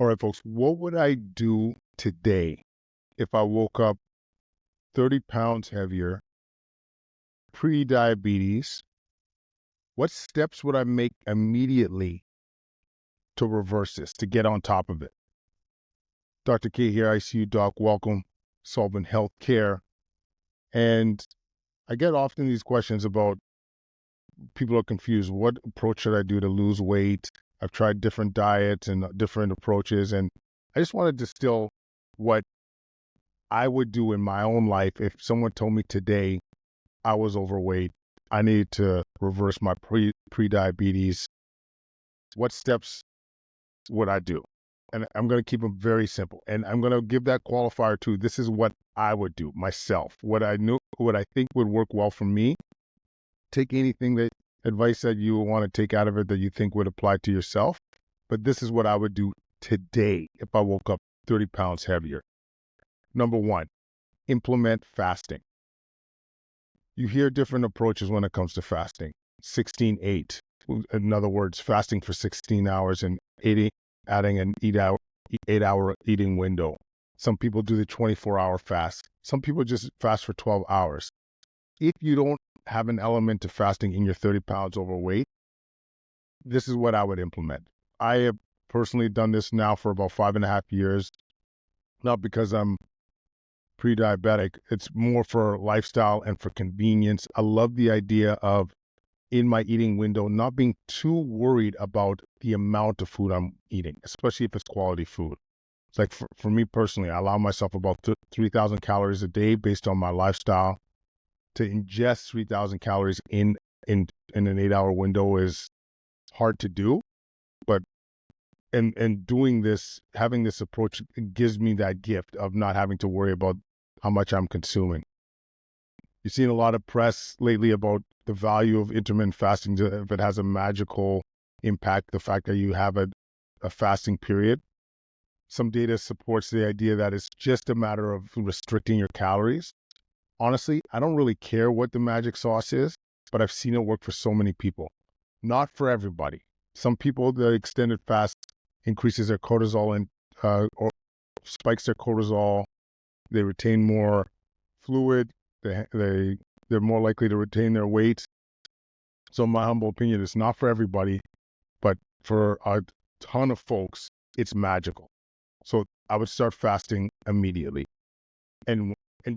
All right, folks, what would I do today if I woke up 30 pounds heavier, pre-diabetes? What steps would I make immediately to reverse this, to get on top of it? Dr. K here, ICU Doc. Welcome, Solvent Healthcare. And I get often these questions about people are confused. What approach should I do to lose weight? I've tried different diets and different approaches, and I just want to distill what I would do in my own life if someone told me today I was overweight, I needed to reverse my pre-diabetes. What steps would I do? And I'm going to keep them very simple. And I'm going to give that qualifier too. This is what I would do myself. What I think would work well for me. Take advice that you want to take out of it that you think would apply to yourself. But this is what I would do today if I woke up 30 pounds heavier. Number one, implement fasting. You hear different approaches when it comes to fasting. 16-8. In other words, fasting for 16 hours and adding an 8-hour eating window. Some people do the 24-hour fast. Some people just fast for 12 hours. If you don't have an element to fasting in your 30 pounds overweight, this is what I would implement. I have personally done this now for about 5.5 years, not because I'm pre-diabetic. It's more for lifestyle and for convenience. I love the idea of, in my eating window, not being too worried about the amount of food I'm eating, especially if it's quality food. It's like for me personally, I allow myself about 3,000 calories a day based on my lifestyle. To ingest 3,000 calories in an 8-hour window is hard to do, but and doing this, having this approach, gives me that gift of not having to worry about how much I'm consuming. You've seen a lot of press lately about the value of intermittent fasting, if it has a magical impact, the fact that you have a fasting period. Some data supports the idea that it's just a matter of restricting your calories. Honestly, I don't really care what the magic sauce is, but I've seen it work for so many people. Not for everybody. Some people, the extended fast increases their cortisol and or spikes their cortisol. They retain more fluid. They're more likely to retain their weight. So in my humble opinion, it's not for everybody, but for a ton of folks, it's magical. So I would start fasting immediately and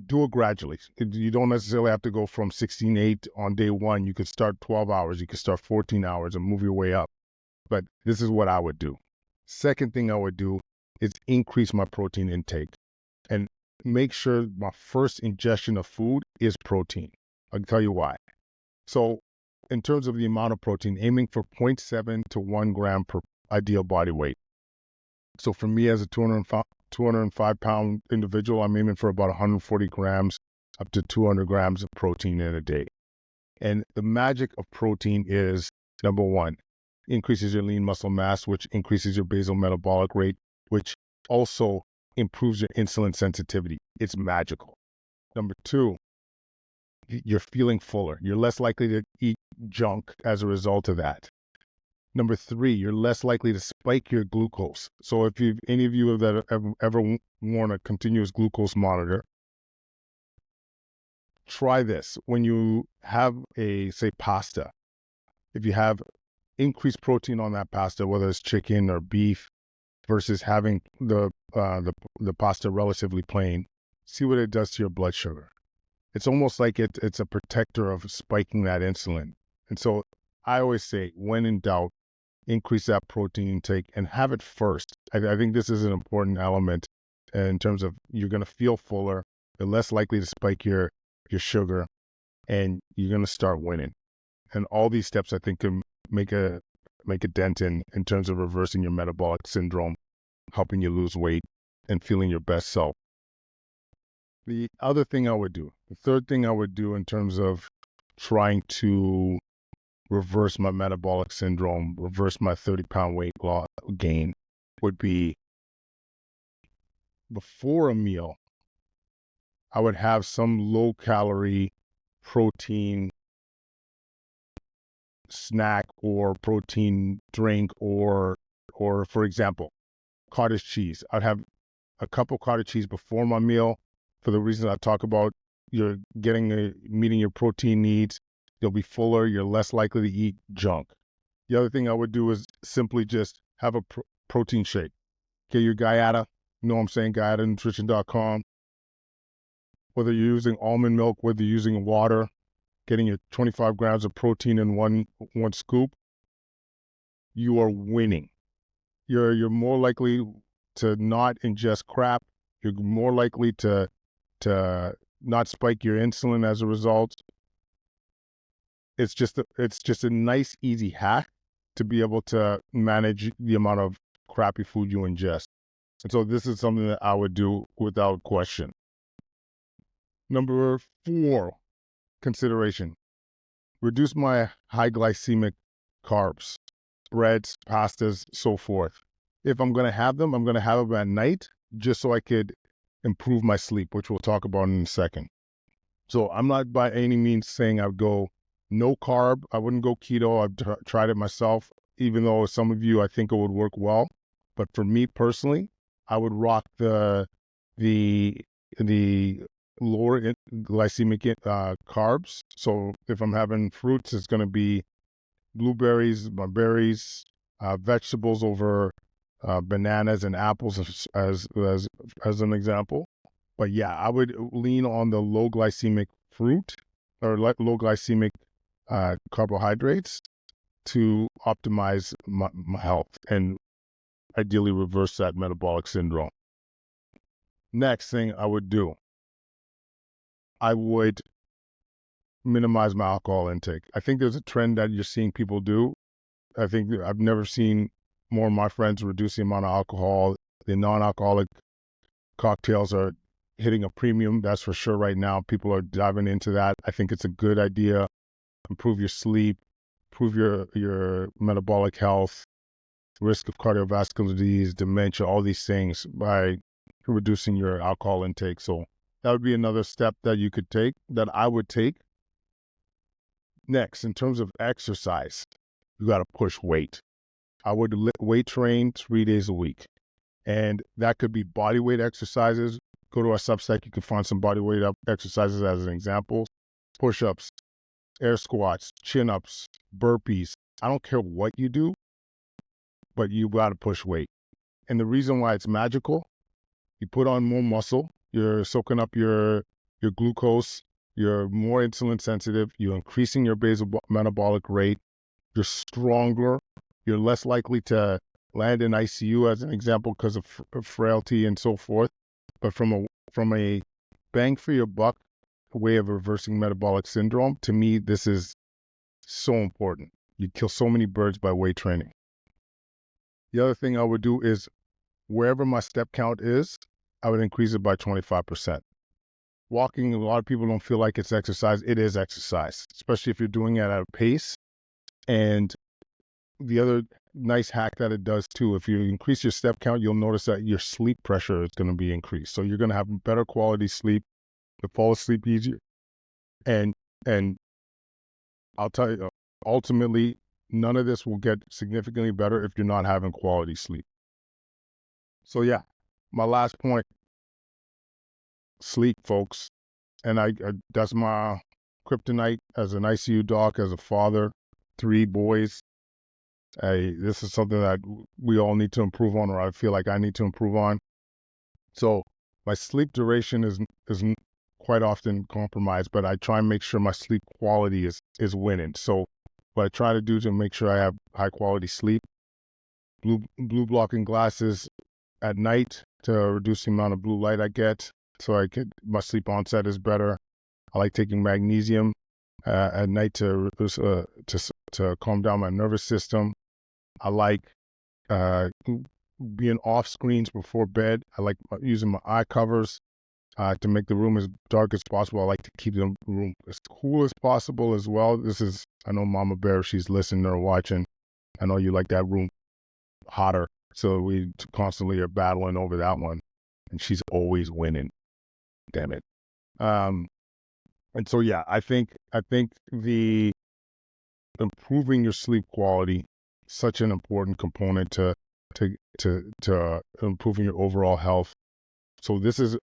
do it gradually. You don't necessarily have to go from 16-8 on day one. You could start 12 hours. You could start 14 hours and move your way up. But this is what I would do. Second thing I would do is increase my protein intake and make sure my first ingestion of food is protein. I'll tell you why. So in terms of the amount of protein, aiming for 0.7 to 1 gram per ideal body weight. So for me as a 205 pound individual, I'm aiming for about 140 grams up to 200 grams of protein in a day. And the magic of protein is, number one, increases your lean muscle mass, which increases your basal metabolic rate, which also improves your insulin sensitivity. It's magical. Number two, you're feeling fuller. You're less likely to eat junk as a result of that. Number three, you're less likely to spike your glucose. So if any of you that have ever worn a continuous glucose monitor, try this. When you have say pasta, if you have increased protein on that pasta, whether it's chicken or beef, versus having the pasta relatively plain, see what it does to your blood sugar. It's almost like it's a protector of spiking that insulin. And so I always say, when in doubt, increase that protein intake and have it first. I think this is an important element in terms of you're going to feel fuller, you're less likely to spike your sugar, and you're going to start winning. And all these steps, I think, can make a dent in terms of reversing your metabolic syndrome, helping you lose weight, and feeling your best self. The other thing I would do, the third thing I would do in terms of trying to reverse my metabolic syndrome, reverse my 30-pound weight gain, would be, before a meal, I would have some low-calorie protein snack or protein drink, or for example, cottage cheese. I'd have a cup of cottage cheese before my meal for the reason I talk about. You're meeting your protein needs. You'll be fuller. You're less likely to eat junk. The other thing I would do is simply just have a protein shake. Get your Guyata, you know what I'm saying, GuyataNutrition.com. Whether you're using almond milk, whether you're using water, getting your 25 grams of protein in one scoop, you are winning. You're more likely to not ingest crap. You're more likely to not spike your insulin as a result. It's just a nice, easy hack to be able to manage the amount of crappy food you ingest. And so this is something that I would do without question. Number 4 consideration: reduce my high glycemic carbs, breads, pastas, so forth. If I'm going to have them, I'm going to have them at night just so I could improve my sleep, which we'll talk about in a second. So I'm not by any means saying I would go no carb. I wouldn't go keto. I've tried it myself, even though some of you, I think it would work well. But for me personally, I would rock the lower glycemic carbs. So if I'm having fruits, it's going to be blueberries, berries, vegetables over bananas and apples as an example. But yeah, I would lean on the low glycemic fruit or low glycemic carbohydrates to optimize my health and ideally reverse that metabolic syndrome. Next thing I would do, I would minimize my alcohol intake. I think there's a trend that you're seeing people do. I think I've never seen more of my friends reduce the amount of alcohol. The non-alcoholic cocktails are hitting a premium, that's for sure right now. People are diving into that. I think it's a good idea. Improve your sleep, improve your metabolic health, risk of cardiovascular disease, dementia, all these things by reducing your alcohol intake. So that would be another step that you could take, that I would take. Next, in terms of exercise, you got to push weight. I would weight train 3 days a week. And that could be body weight exercises. Go to our Substack, you can find some body weight exercises as an example. Push-ups, air squats, chin-ups, burpees. I don't care what you do, but you got to push weight. And the reason why it's magical, you put on more muscle, you're soaking up your glucose, you're more insulin sensitive, you're increasing your basal metabolic rate, you're stronger, you're less likely to land in ICU as an example because of frailty and so forth. But from a bang for your buck way of reversing metabolic syndrome, to me, this is so important. You kill so many birds by weight training. The other thing I would do is wherever my step count is, I would increase it by 25%. Walking, a lot of people don't feel like it's exercise. It is exercise, especially if you're doing it at a pace. And the other nice hack that it does too, if you increase your step count, you'll notice that your sleep pressure is going to be increased. So you're going to have better quality sleep, to fall asleep easier. And I'll tell you, ultimately, none of this will get significantly better if you're not having quality sleep. So yeah, my last point, sleep, folks. And I that's my kryptonite as an ICU doc, as a father, 3 boys. This is something that we all need to improve on, or I feel like I need to improve on. So my sleep duration is quite often compromised, but I try and make sure my sleep quality is winning. So what I try to do to make sure I have high quality sleep, blue blocking glasses at night to reduce the amount of blue light I get, so my sleep onset is better. I like taking magnesium at night to calm down my nervous system. I like being off screens before bed. I like using my eye covers to make the room as dark as possible. I like to keep the room as cool as possible as well. I know Mama Bear, she's listening or watching. I know you like that room hotter. So we constantly are battling over that one. And she's always winning. Damn it. And so, yeah, I think the improving your sleep quality, such an important component to to improving your overall health. So this is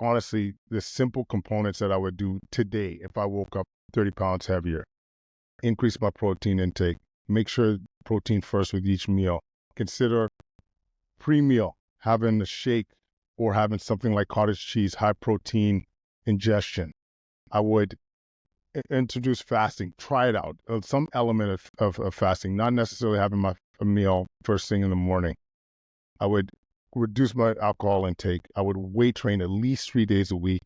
honestly the simple components that I would do today if I woke up 30 pounds heavier. Increase my protein intake. Make sure protein first with each meal. Consider pre-meal having a shake or having something like cottage cheese, high protein ingestion. I would introduce fasting. Try it out. Some element of fasting, not necessarily having a meal first thing in the morning. I would reduce my alcohol intake. I would weight train at least 3 days a week.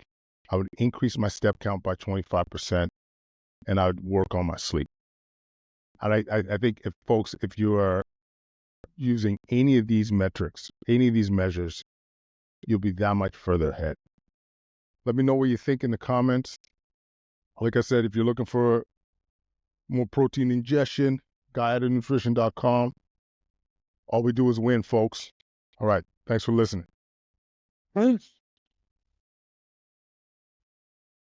I would increase my step count by 25%, and I would work on my sleep. And I think if you are using any of these metrics, any of these measures, you'll be that much further ahead. Let me know what you think in the comments. Like I said, if you're looking for more protein ingestion, guidenutrition.com. All we do is win, folks. All right. Thanks for listening. Peace.